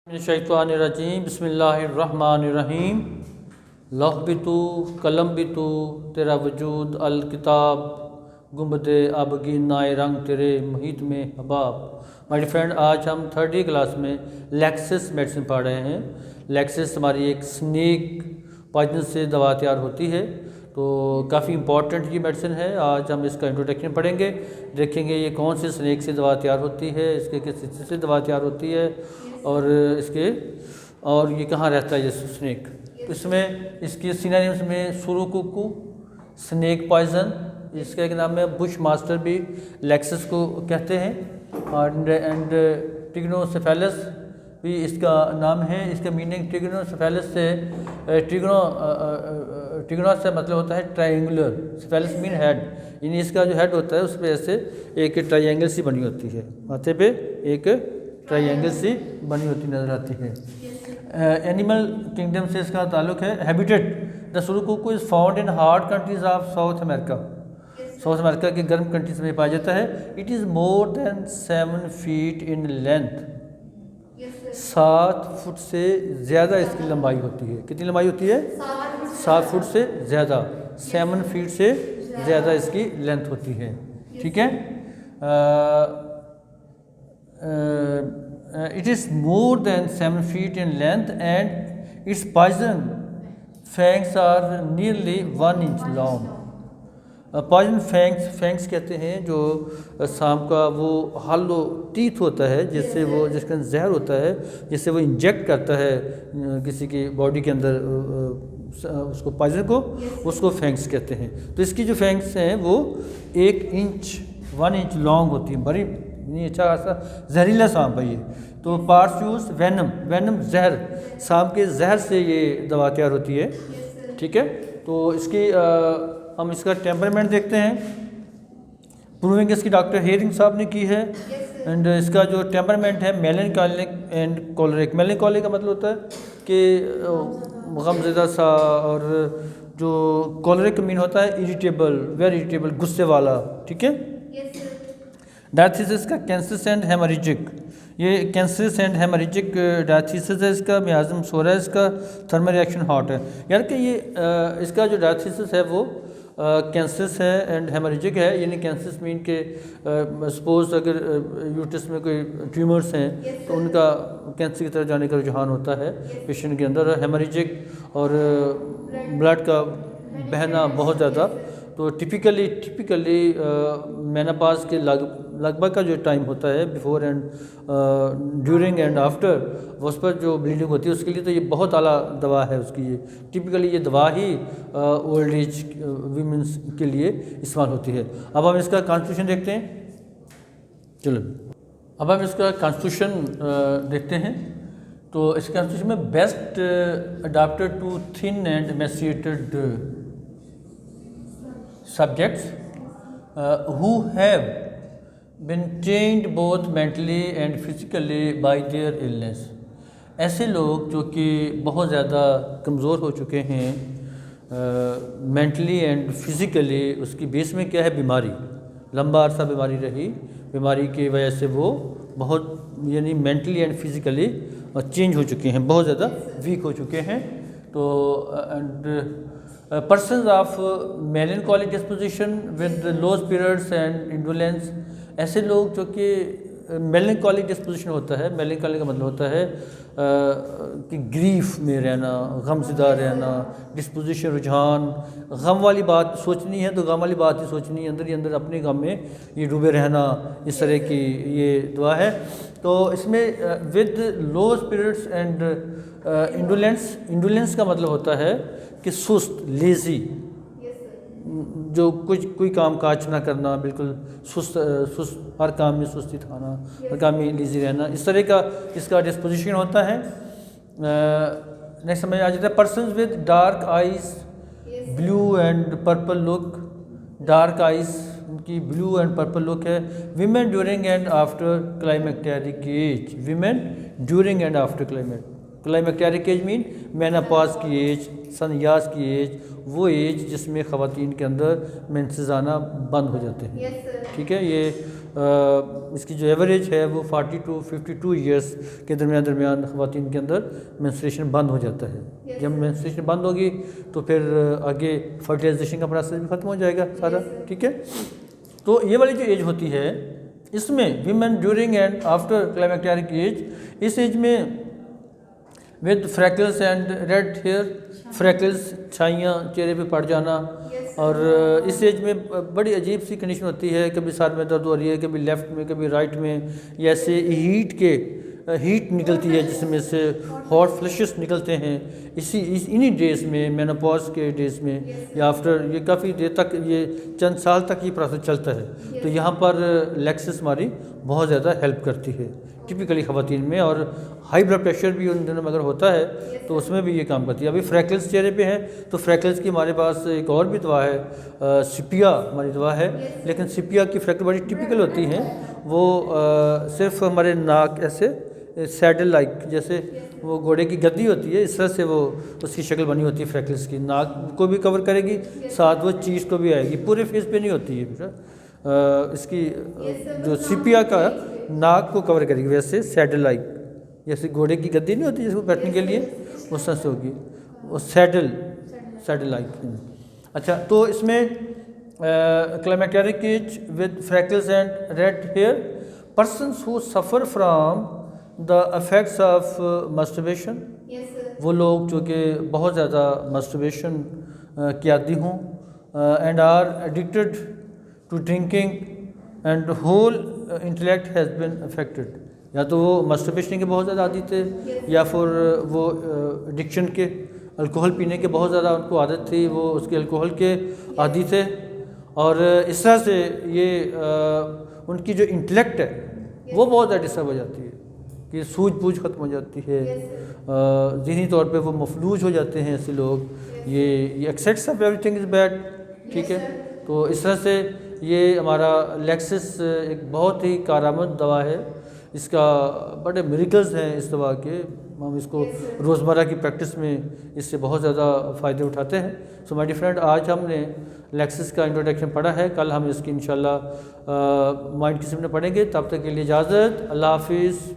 शैतानिर्रजीम बिस्मिल्लाहिर्रहमानिर्रहीम लौहबितु कलम बितु तेरा वजूद अल किताब गुंबदे आबगी नाए रंग तेरे मुहित में हबाब। माय फ्रेंड, आज हम 3rd क्लास में लैक्सिस मेडिसिन पढ़ रहे हैं। लैक्सिस हमारी एक स्नेक पॉइजन से दवा तैयार होती है, तो काफ़ी इंपॉर्टेंट ये मेडिसिन है। आज हम इसका इंट्रोडक्शन पढ़ेंगे, देखेंगे ये कौन से स्नेक से दवा तैयार होती है, इसके किस चीज़ से दवा तैयार होती है और ये कहाँ रहता है ये स्नेक। तो इसमें इसकी सिनोनिम्स में सुरुकुकु, स्नेक पॉइजन, इसका एक नाम है बुश मास्टर भी लैक्सिस को कहते हैं, एंड ट्रिगोनोसेफेलस भी इसका नाम है। इसका मीनिंग ट्रिगोनोसेफेलस से ट्रिगोनोस से मतलब होता है ट्रायंगुलर, सेफेलस मीन हेड, यानी इसका जो हेड होता है उस पर ऐसे एक ट्रायंगल सी बनी होती है, माथे पे एक ट्रायंगल सी बनी होती नज़र आती है। एनिमल किंगडम से इसका ताल्लुक है। Habitat, the surucucu is found in hot countries of South America. South America के गर्म कंट्रीज में पाया जाता है। It is more than 7 feet in length, 7 foot से ज़्यादा इसकी लंबाई होती है। कितनी लंबाई होती है? 7 फुट से ज़्यादा, 7 फीट से ज़्यादा इसकी लेंथ होती है। ठीक है। It is more than 7 feet in length and its poison fangs are nearly 1 inch long. Poison fangs कहते हैं जो सांप का वो हालो टीथ होता है, जिससे वो जिसका जहर होता है, जिससे वो इंजेक्ट करता है किसी की बॉडी के अंदर उसको पॉइजन को, उसको फैंग्स कहते हैं। तो इसकी जो फैंग्स हैं वो 1 इंच लॉन्ग होती है, बड़ी नहीं अच्छा खासा जहरीला सांप है ये। तो पार्ट्स यूज वेनम जहर, सांप के जहर से ये दवा तैयार होती है। ठीक है। तो इसकी हम इसका टेम्परामेंट देखते हैं। प्रूविंग इसकी डॉक्टर हेरिंग साहब ने की है। एंड इसका जो टेम्परामेंट है मेलनकॉलिक एंड कॉलरिक। मेलनकॉलिक का मतलब होता है कि गमज़दा सा, और जो कॉलरिक मीन होता है इरिटेबल, वेरी इरिटेबल, गुस्से वाला। ठीक है। डायथिसिस का कैंसरस एंड हेमरेजिक, ये कैंसरस एंड हेमरेजिक डायथिसिस है इसका, मियाज़म सोरा है इसका, थर्मल रिएक्शन हॉट है। यार कि ये इसका जो डायथिसिस है वो कैंसरस है एंड हेमरेजिक है, यानी कैंसरस मीन के सपोज अगर यूट्रस में कोई ट्यूमर्स हैं तो उनका कैंसर की तरफ जाने का रुझान होता है पेशेंट के अंदर। हेमरेजिक और ब्लड का बहना बहुत ज़्यादा। तो टिपिकली मेनोपॉज के लगभग का जो टाइम होता है, before and during and after, उस पर जो ब्लीडिंग होती है उसके लिए तो ये बहुत आला दवा है उसकी। ये टिपिकली ये दवा ही ओल्ड एज वीमेंस के लिए इस्तेमाल होती है। अब हम इसका कॉन्स्टिट्यूशन देखते हैं। चलो अब हम इसका कॉन्स्टिट्यूशन देखते हैं। तो इस कॉन्स्टिट्यूशन में best adapted to thin and emaciated subjects who have been trained both mentally and physically by their illness। ऐसे लोग जो कि बहुत ज़्यादा कमज़ोर हो चुके हैं मेंटली एंड फिज़िकली, उसकी बेस में क्या है? बीमारी, लंबा अरसा बीमारी रही, बीमारी की वजह से वो बहुत यानी मेंटली एंड फिज़िकली चेंज हो चुके हैं, बहुत ज़्यादा वीक हो चुके हैं। तो and persons of melancholic disposition with low spirits and indolence, ऐसे लोग जो कि मेलनकॉलिक डिस्पोजिशन होता है, मेलनकॉलिक का मतलब होता है कि ग्रीफ में रहना, गमज़दा रहना, डिस्पोजिशन रुझान, गम वाली बात सोचनी है तो गम वाली बात ही सोचनी है, अंदर ही अंदर अपने गम में ये डूबे रहना, इस तरह की ये दुआ है। तो इसमें with low spirits and indolence का मतलब होता है कि सुस्त, लेज़ी, जो कोई काम काज ना करना, बिल्कुल सुस्त, हर काम में सुस्ती थाना, हर काम में लेज़ी रहना, इस तरह का इसका डिस्पोजिशन होता है। नेक्स्ट समझ आ जाता है। Persons with dark eyes, blue and purple look, dark eyes उनकी ब्लू एंड पर्पल लुक है। Women during and after climacteric age, women during and after climacteric age mean menopause की एज, सनयास की एज, वो एज जिसमें ख़वातीन के अंदर मेंसेस आना बंद हो जाते हैं। ठीक है। ये इसकी जो एवरेज है वो 40 to 52 ईयर्स के दरमियान ख़वातीन के अंदर मेंस्ट्रुएशन बंद हो जाता है। जब मेंस्ट्रुएशन बंद होगी तो फिर आगे फर्टिलाइजेशन का प्रोसेस भी ख़त्म हो जाएगा सारा, ठीक है। तो ये वाली जो एज होती है इसमें women during and after climacteric age, इस एज में with freckles and red hair, freckles छाइयाँ चेहरे पे पड़ जाना, और इस एज में बड़ी अजीब सी कंडीशन होती है, कभी सर में दर्द हो रही है, कभी लेफ़्ट में, कभी राइट में, या ऐसे हीट निकलती है जिसमें से हॉट फ्लैशेस निकलते हैं। इन्हीं डेज़ में, मेनोपॉज के डेज़ में या आफ्टर, ये काफ़ी देर तक, ये चंद साल तक ये प्रोसेस चलता है। तो यहाँ पर लैक्सिस हमारी बहुत ज़्यादा हेल्प करती है टिपिकली ख़वातीन में, और हाई ब्लड प्रेशर भी उन दिनों में अगर होता है तो उसमें भी ये काम करती है। अभी फ्रैकल्स चेहरे पे हैं तो फ्रैकल्स की हमारे पास एक और भी दवा है, सिपिया हमारी दवा है, लेकिन सिपिया की फ्रैकल बड़ी टिपिकल होती हैं, वो सिर्फ हमारे नाक ऐसे सैडल लाइक, जैसे वो घोड़े की गद्दी होती है, इस तरह से वो उसकी शक्ल बनी होती है फ्रैकल्स की, नाक को भी कवर करेगी, साथ वो चीज़ को भी आएगी, पूरे फेस पे नहीं होती है। इसकी जो सिपिया का नाक को कवर करेगी, वैसे सैडल लाइक, जैसे घोड़े की गद्दी नहीं होती जिसको बैठने के लिए, उस तरह से होगी वो सैडल लाइक। अच्छा, तो इसमें climacteric age with freckles and red hair, persons who suffer from the effects of masturbation, वो लोग जो कि बहुत ज़्यादा मस्टरबेशन के आदी हों, and are addicted to drinking and whole intellect has been affected, या तो वो मस्टरबेशन के बहुत ज़्यादा आदी थे, या फिर वो एडिक्शन के, अल्कोहल पीने के बहुत ज़्यादा उनको आदत थी, वो उसके अल्कोहल के आदी थे, और इस तरह से ये उनकी जो इंटेलेक्ट है वो बहुत ज़्यादा डिस्टर्ब हो जाती है, कि सूझबूझ ख़त्म हो जाती है, ज़हनी तौर पे वो मफलूज हो जाते हैं ऐसे लोग, ये accepts of everything is bad, ठीक है। तो इस तरह से ये हमारा लैक्सिस एक बहुत ही कारआमद दवा है, इसका बड़े मिरेकल्स हैं इस दवा के, हम इसको रोज़मर्रा की प्रैक्टिस में इससे बहुत ज़्यादा फ़ायदे उठाते हैं। सो माय डियर फ्रेंड, आज हमने लैक्सिस का इंट्रोडक्शन पढ़ा है, कल हम इसकी इंशाल्लाह माइंड किस्म में पढ़ेंगे। तब तक के लिए इजाज़त, अल्लाह हाफिज़।